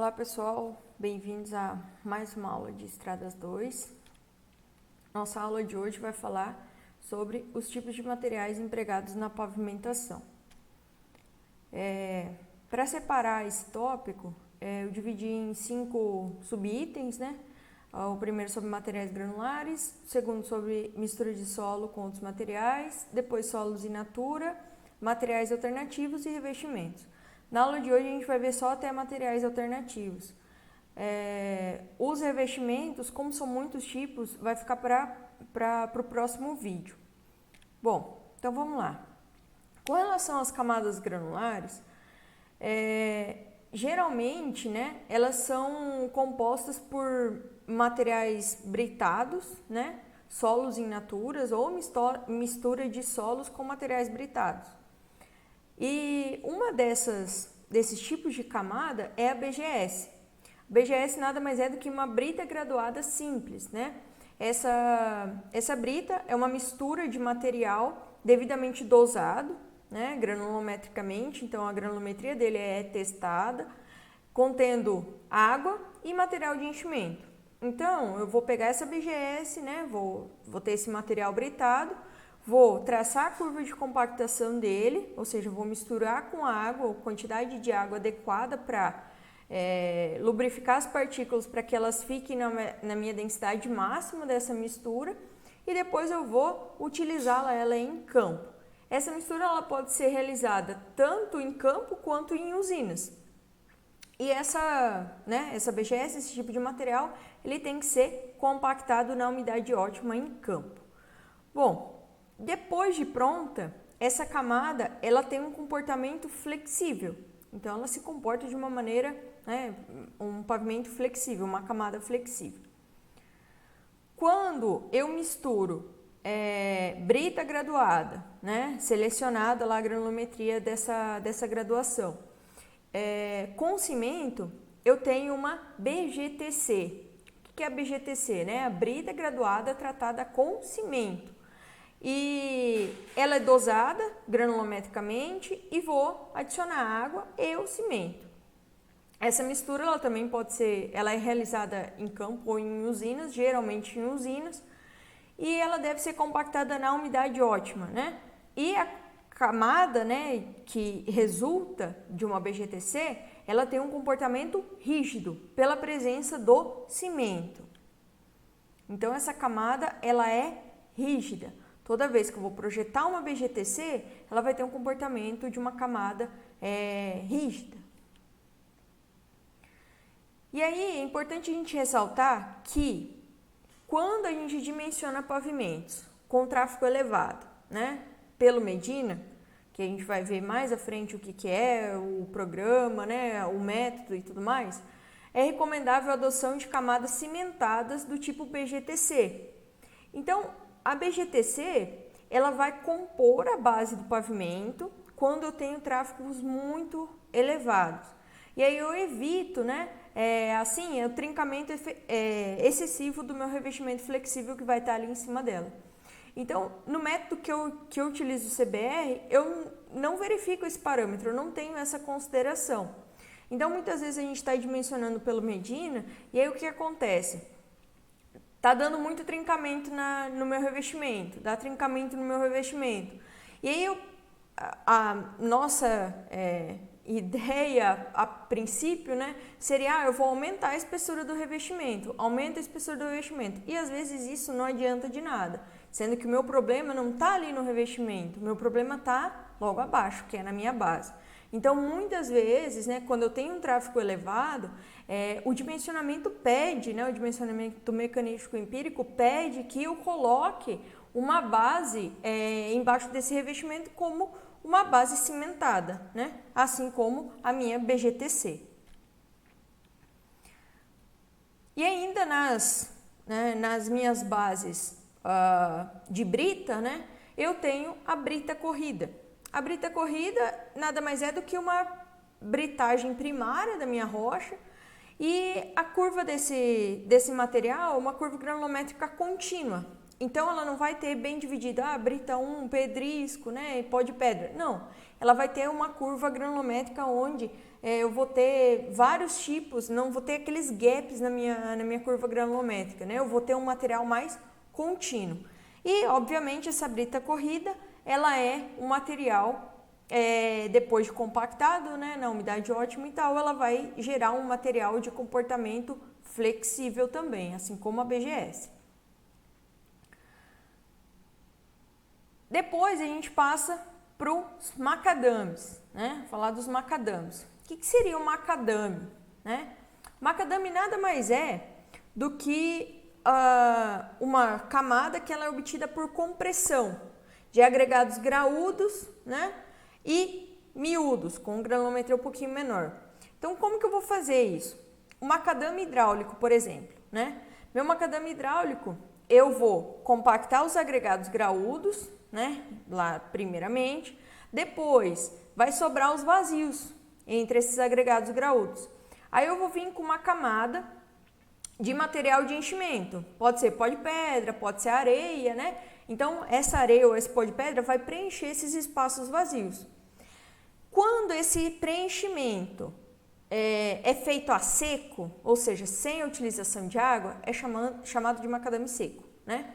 Olá pessoal, bem-vindos a mais uma aula de Estradas 2. Nossa aula de hoje vai falar sobre os tipos de materiais empregados na pavimentação. Para separar esse tópico, eu dividi em 5 subitens, né? O primeiro sobre materiais granulares, o segundo sobre mistura de solo com outros materiais, depois solos in natura, materiais alternativos e revestimentos. Na aula de hoje a gente vai ver só até materiais alternativos. Os revestimentos, como são muitos tipos, vai ficar para o próximo vídeo. Bom, então vamos lá. Com relação às camadas granulares, geralmente, né, elas são compostas por materiais britados, né, solos in naturas ou mistura de solos com materiais britados. E uma desses tipos de camada é a BGS. A BGS nada mais é do que uma brita graduada simples, né? Essa brita é uma mistura de material devidamente dosado, né, granulometricamente, então a granulometria dele é testada, contendo água e material de enchimento. Então, eu vou pegar essa BGS, né, vou ter esse material britado, vou traçar a curva de compactação dele, ou seja, vou misturar com a água, a quantidade de água adequada para lubrificar as partículas para que elas fiquem na minha densidade máxima dessa mistura e depois eu vou utilizá-la em campo. Essa mistura ela pode ser realizada tanto em campo quanto em usinas. E essa BGS, esse tipo de material, ele tem que ser compactado na umidade ótima em campo. Bom, depois de pronta, essa camada ela tem um comportamento flexível. Então, ela se comporta de uma maneira, né, um pavimento flexível, uma camada flexível. Quando eu misturo brita graduada, né, selecionada lá a granulometria dessa graduação, com cimento, eu tenho uma BGTC. O que é a BGTC? Né? A brita graduada tratada com cimento. E ela é dosada granulometricamente e vou adicionar água e o cimento. Essa mistura ela também ela é realizada em campo ou em usinas, geralmente em usinas, e ela deve ser compactada na umidade ótima, né? E a camada, né, que resulta de uma BGTC, ela tem um comportamento rígido pela presença do cimento. Então essa camada ela é rígida. Toda vez que eu vou projetar uma BGTC, ela vai ter um comportamento de uma camada rígida. E aí é importante a gente ressaltar que quando a gente dimensiona pavimentos com tráfego elevado, né, pelo Medina, que a gente vai ver mais à frente o que é o programa, né, o método e tudo mais, é recomendável a adoção de camadas cimentadas do tipo BGTC. Então, a BGTC, ela vai compor a base do pavimento quando eu tenho tráfegos muito elevados. E aí eu evito, né, o trincamento excessivo do meu revestimento flexível que vai estar ali em cima dela. Então, no método que eu utilizo o CBR, eu não verifico esse parâmetro, eu não tenho essa consideração. Então, muitas vezes a gente está dimensionando pelo Medina, e aí o que acontece? Tá dando muito trincamento no meu revestimento, dá trincamento no meu revestimento. E aí a nossa ideia a princípio, né, seria eu vou aumentar a espessura do revestimento, aumenta a espessura do revestimento. E às vezes isso não adianta de nada, sendo que o meu problema não está ali no revestimento, o meu problema está logo abaixo, que é na minha base. Então, muitas vezes, né, quando eu tenho um tráfego elevado, o dimensionamento pede, né, o dimensionamento mecânico empírico pede que eu coloque uma base embaixo desse revestimento como uma base cimentada, né, assim como a minha BGTC. E ainda nas minhas bases de brita, né, eu tenho a brita corrida. A brita corrida nada mais é do que uma britagem primária da minha rocha e a curva desse material, uma curva granulométrica contínua. Então, ela não vai ter bem dividida, brita 1, pedrisco, né, pó de pedra. Não, ela vai ter uma curva granulométrica onde eu vou ter vários tipos, não vou ter aqueles gaps na minha curva granulométrica, né? Eu vou ter um material mais contínuo. E, obviamente, essa brita corrida, ela é um material, depois de compactado, né, na umidade ótima e tal, ela vai gerar um material de comportamento flexível também, assim como a BGS. Depois a gente passa para os macadames, né? Falar dos macadames. O que seria um macadame, né? Macadame nada mais é do que uma camada que ela é obtida por compressão de agregados graúdos, né? E miúdos, com granulometria um pouquinho menor. Então, como que eu vou fazer isso? O macadame hidráulico, por exemplo, né? Meu macadame hidráulico, eu vou compactar os agregados graúdos, né? Lá, primeiramente. Depois, vai sobrar os vazios entre esses agregados graúdos. Aí eu vou vir com uma camada de material de enchimento. Pode ser pó de pedra, pode ser areia, né? Então, essa areia ou esse pó de pedra vai preencher esses espaços vazios. Quando esse preenchimento é feito a seco, ou seja, sem a utilização de água, é chamado de macadame seco, né?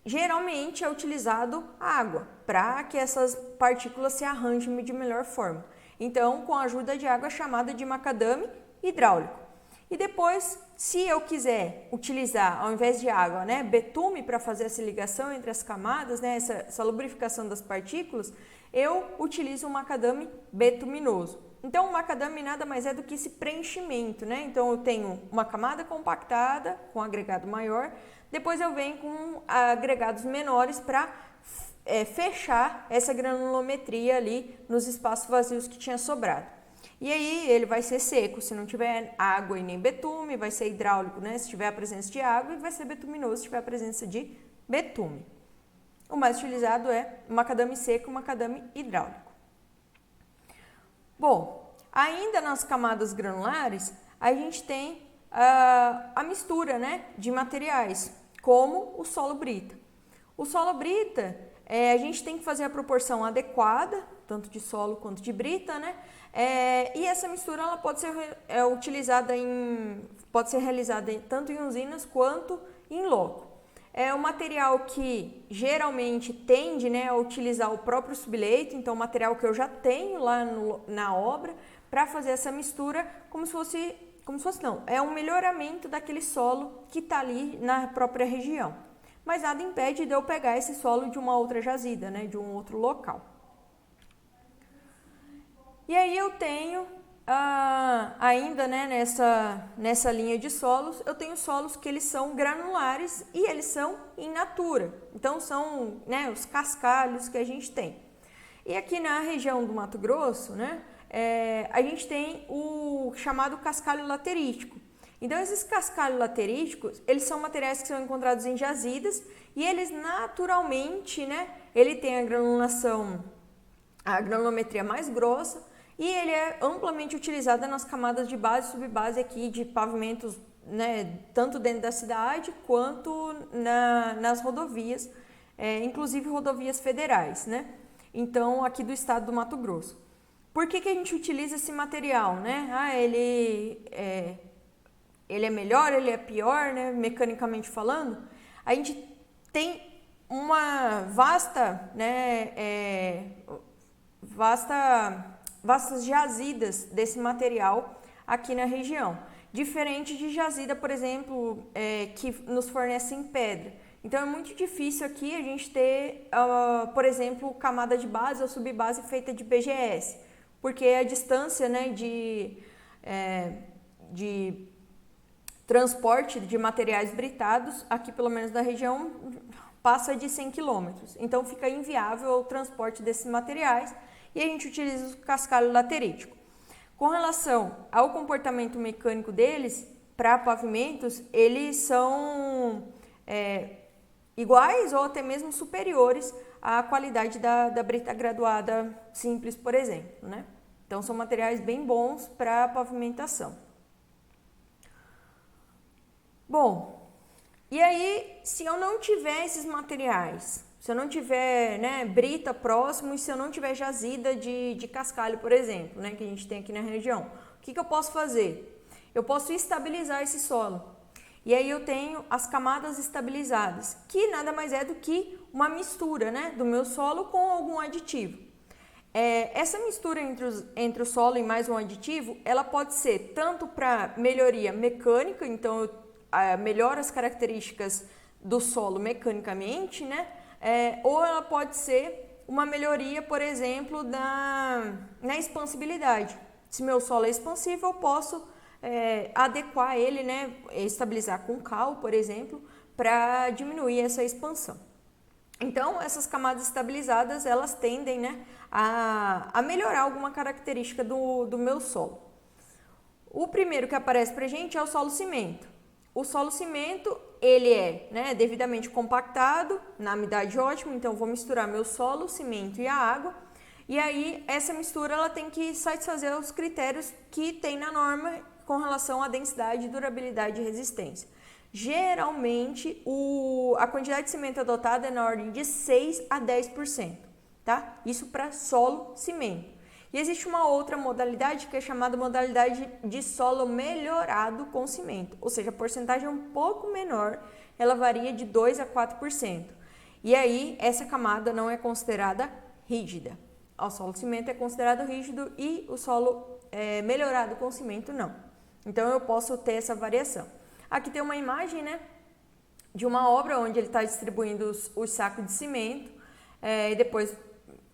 Geralmente é utilizado água para que essas partículas se arranjem de melhor forma. Então, com a ajuda de água, é chamada de macadame hidráulico. E depois, se eu quiser utilizar, ao invés de água, né, betume para fazer essa ligação entre as camadas, né, essa lubrificação das partículas, eu utilizo um macadame betuminoso. Então, o macadame nada mais é do que esse preenchimento, né? Então, eu tenho uma camada compactada com agregado maior, depois eu venho com agregados menores para fechar essa granulometria ali nos espaços vazios que tinha sobrado. E aí ele vai ser seco se não tiver água e nem betume, vai ser hidráulico, né, se tiver a presença de água, e vai ser betuminoso se tiver a presença de betume. O mais utilizado é o macadame seco e o macadame hidráulico. Bom, ainda nas camadas granulares, a gente tem a mistura, né, de materiais, como o solo brita. O solo brita, a gente tem que fazer a proporção adequada, tanto de solo quanto de brita, né? E essa mistura ela pode ser realizada tanto em usinas quanto em loco. É um material que geralmente tende, né, a utilizar o próprio subleito, então o material que eu já tenho lá na obra, para fazer essa mistura como se fosse não, é um melhoramento daquele solo que está ali na própria região. Mas nada impede de eu pegar esse solo de uma outra jazida, né, de um outro local. E aí eu tenho, ainda, né, nessa linha de solos, eu tenho solos que eles são granulares e eles são in natura. Então, são, né, os cascalhos que a gente tem. E aqui na região do Mato Grosso, né, a gente tem o chamado cascalho laterítico. Então, esses cascalhos lateríticos, eles são materiais que são encontrados em jazidas e eles naturalmente, né, ele tem a granulometria mais grossa, e ele é amplamente utilizado nas camadas de base e subbase aqui de pavimentos, né, tanto dentro da cidade quanto nas rodovias, inclusive rodovias federais, né? Então, aqui do estado do Mato Grosso. Por que a gente utiliza esse material, né? Ele é melhor, ele é pior, né, mecanicamente falando? A gente tem uma vastas jazidas desse material aqui na região, diferente de jazida, por exemplo, que nos fornecem pedra. Então é muito difícil aqui a gente ter, por exemplo, camada de base ou subbase feita de BGS, porque a distância, né, de transporte de materiais britados, aqui pelo menos na região, passa de 100 km. Então fica inviável o transporte desses materiais e a gente utiliza o cascalho laterítico. Com relação ao comportamento mecânico deles, para pavimentos, eles são iguais ou até mesmo superiores à qualidade da brita graduada simples, por exemplo, né? Então são materiais bem bons para pavimentação. Bom, e aí, se eu não tiver esses materiais, se eu não tiver, né, brita próximo e se eu não tiver jazida de cascalho, por exemplo, né, que a gente tem aqui na região, O que eu posso fazer? Eu posso estabilizar esse solo. E aí eu tenho as camadas estabilizadas, que nada mais é do que uma mistura, né, do meu solo com algum aditivo. Essa mistura entre o solo e mais um aditivo, ela pode ser tanto para melhoria mecânica, então eu melhoro as características do solo mecanicamente, né? Ou ela pode ser uma melhoria, por exemplo, na expansibilidade. Se meu solo é expansivo, eu posso adequar ele, né? Estabilizar com cal, por exemplo, para diminuir essa expansão. Então, essas camadas estabilizadas, elas tendem, né, a melhorar alguma característica do meu solo. O primeiro que aparece para a gente é o solo cimento. O solo cimento, ele é, né, devidamente compactado, na umidade ótima, então vou misturar meu solo, cimento e a água. E aí, essa mistura ela tem que satisfazer os critérios que tem na norma com relação à densidade, durabilidade e resistência. Geralmente, a quantidade de cimento adotada é na ordem de 6 a 10%, tá? Isso para solo cimento. E existe uma outra modalidade que é chamada modalidade de solo melhorado com cimento, ou seja, a porcentagem é um pouco menor, ela varia de 2 a 4%. E aí, essa camada não é considerada rígida. O solo cimento é considerado rígido e o solo melhorado com cimento não. Então, eu posso ter essa variação. Aqui tem uma imagem, né, de uma obra onde ele está distribuindo os sacos de cimento. E depois,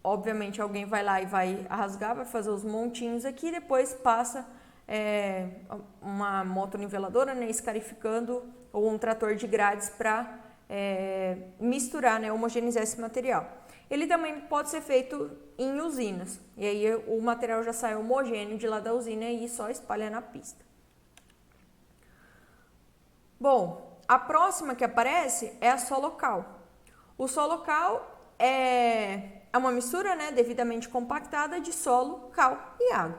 obviamente, alguém vai lá e vai rasgar, vai fazer os montinhos aqui. Depois passa uma motoniveladora, né, escarificando, ou um trator de grades para misturar, né, homogeneizar esse material. Ele também pode ser feito em usinas. E aí o material já sai homogêneo de lá da usina e só espalha na pista. Bom, a próxima que aparece é a solocal. O solocal é uma mistura, né, devidamente compactada de solo, cal e água.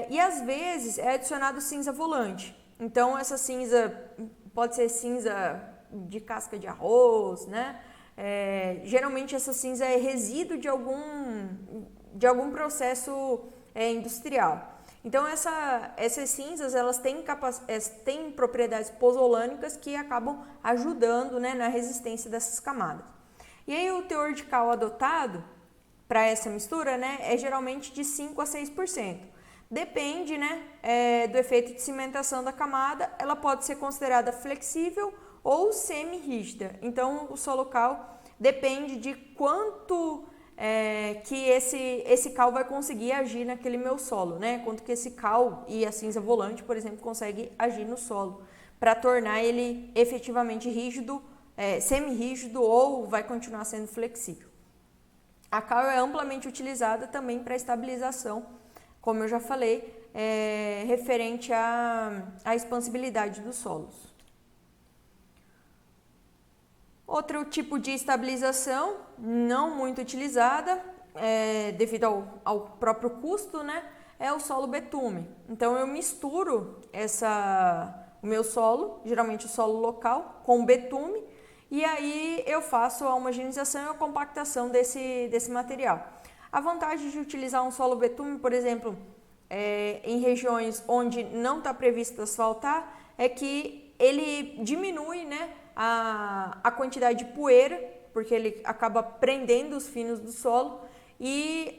E às vezes é adicionado cinza volante. Então essa cinza pode ser cinza de casca de arroz, né? Geralmente essa cinza é resíduo de algum processo industrial. Então, essas cinzas, elas têm propriedades pozolânicas que acabam ajudando, né, na resistência dessas camadas. E aí, o teor de cal adotado para essa mistura, né, é geralmente de 5 a 6%. Depende, né, do efeito de cimentação da camada, ela pode ser considerada flexível ou semi-rígida. Então, o solo cal depende de quanto que esse cal vai conseguir agir naquele meu solo, né? Quanto que esse cal e a cinza volante, por exemplo, consegue agir no solo para tornar ele efetivamente rígido, semi-rígido ou vai continuar sendo flexível. A cal é amplamente utilizada também para estabilização, como eu já falei, referente à expansibilidade dos solos. Outro tipo de estabilização, não muito utilizada, devido ao próprio custo, né, é o solo betume. Então, eu misturo o meu solo, geralmente o solo local, com betume, e aí eu faço a homogeneização e a compactação desse material. A vantagem de utilizar um solo betume, por exemplo, em regiões onde não está previsto asfaltar, é que ele diminui, né, a quantidade de poeira, porque ele acaba prendendo os finos do solo e,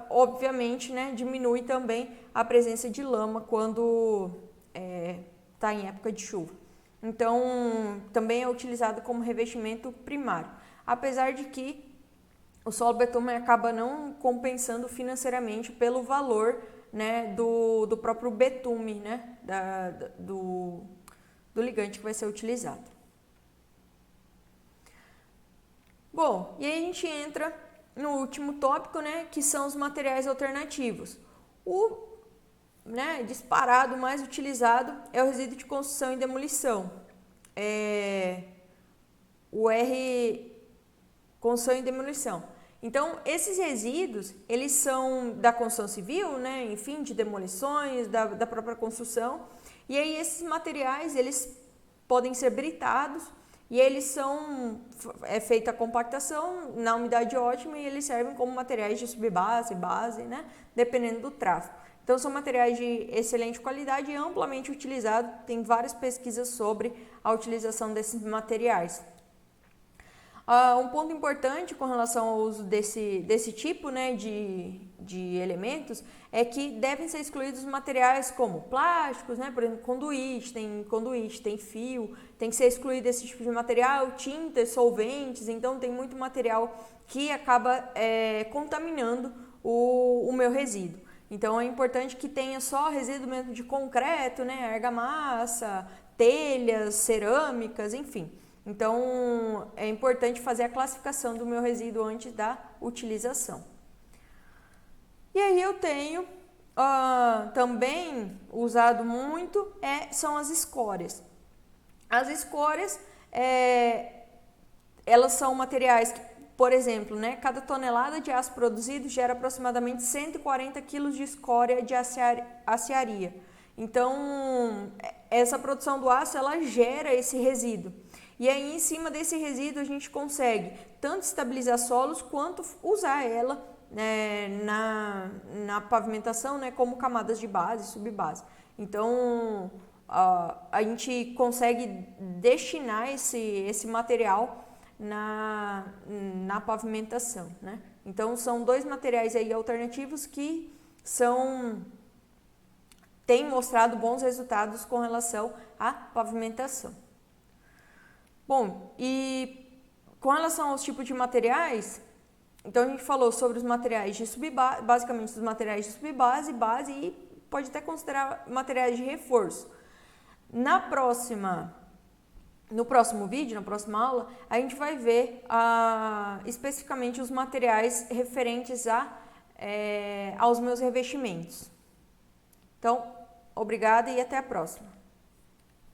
obviamente, né, diminui também a presença de lama quando está em época de chuva. Então, também é utilizado como revestimento primário, apesar de que o solo betume acaba não compensando financeiramente pelo valor, né, do próprio betume, né, do ligante que vai ser utilizado. Bom, e aí a gente entra no último tópico, né, que são os materiais alternativos. O disparado mais utilizado é o resíduo de construção e demolição. O R, construção e demolição. Então, esses resíduos, eles são da construção civil, né, enfim, de demolições, da própria construção. E aí esses materiais, eles podem ser britados e eles é feita a compactação na umidade ótima e eles servem como materiais de subbase, base, né, dependendo do tráfego. Então, são materiais de excelente qualidade e amplamente utilizados. Tem várias pesquisas sobre a utilização desses materiais. Um ponto importante com relação ao uso desse tipo, né, de elementos é que devem ser excluídos materiais como plásticos, né, por exemplo, conduíte, tem fio, tem que ser excluído esse tipo de material, tintas, solventes, então tem muito material que acaba contaminando o meu resíduo. Então é importante que tenha só resíduo mesmo de concreto, né, argamassa, telhas, cerâmicas, enfim. Então, é importante fazer a classificação do meu resíduo antes da utilização. E aí eu tenho também usado muito são as escórias. As escórias, elas são materiais que, por exemplo, né, cada tonelada de aço produzido gera aproximadamente 140 kg de escória de aciaria. Então, essa produção do aço, ela gera esse resíduo. E aí, em cima desse resíduo, a gente consegue tanto estabilizar solos, quanto usar ela na pavimentação, né, como camadas de base e subbase. Então, a gente consegue destinar esse material na pavimentação, né? Então, são dois materiais aí alternativos que têm mostrado bons resultados com relação à pavimentação. Bom, e com relação aos tipos de materiais, então a gente falou sobre os materiais de subbase, basicamente os materiais de subbase, base e pode até considerar materiais de reforço. No próximo vídeo, na próxima aula, a gente vai ver especificamente os materiais referentes aos meus revestimentos. Então, obrigada e até a próxima.